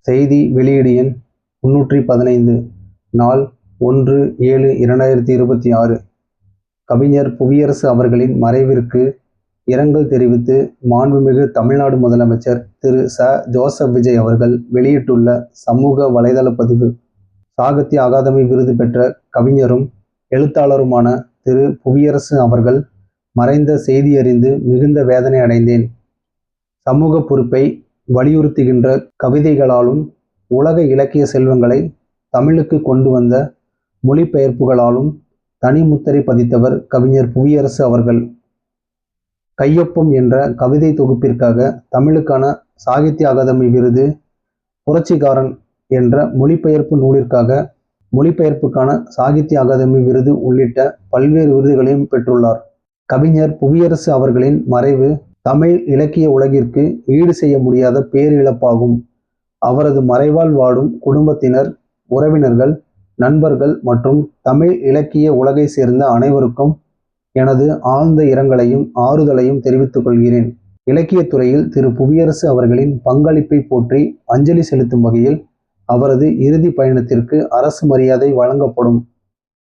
செய்தி வெளியீடு எண் 315 நாள் 1/7/2026. கவிஞர் புவியரசு அவர்களின் மறைவிற்கு இரங்கல் தெரிவித்து மாண்புமிகு தமிழ்நாடு முதலமைச்சர் திரு ஜோசப் விஜய் அவர்கள் வெளியிட்டுள்ள சமூக வலைதள பதிவு. சாகித்ய அகாதமி விருது பெற்ற கவிஞரும் எழுத்தாளருமான திரு புவியரசு அவர்கள் மறைந்த செய்தி அறிந்து மிகுந்த வேதனை அடைந்தேன். சமூக பொறுப்பை வலியுறுத்துகின்ற கவிதைகளாலும் உலக இலக்கிய செல்வங்களை தமிழுக்கு கொண்டு வந்த மொழிபெயர்ப்புகளாலும் தனி முத்திரை பதித்தவர் கவிஞர் புவியரசு அவர்கள். கையொப்பம் என்ற கவிதை தொகுப்பிற்காக தமிழுக்கான சாகித்ய அகாதமி விருது, புரட்சிகாரன் என்ற மொழிபெயர்ப்புக்கான சாகித்ய அகாதமி விருது உள்ளிட்ட பல்வேறு விருதுகளையும் பெற்றுள்ளார். கவிஞர் புவியரசு அவர்களின் மறைவு தமிழ் இலக்கிய உலகிற்கு ஈடு செய்ய முடியாத பேரிழப்பாகும். அவரது மறைவால் வாடும் குடும்பத்தினர், உறவினர்கள், நண்பர்கள் மற்றும் தமிழ் இலக்கிய உலகை சேர்ந்த அனைவருக்கும் எனது ஆழ்ந்த இரங்கலையும் ஆறுதலையும் தெரிவித்துக் கொள்கிறேன். இலக்கியத்துறையில் திரு புவியரசு அவர்களின் பங்களிப்பை போற்றி அஞ்சலி செலுத்தும் வகையில் அவரது இறுதி பயணத்திற்கு அரசு மரியாதை வழங்கப்படும்.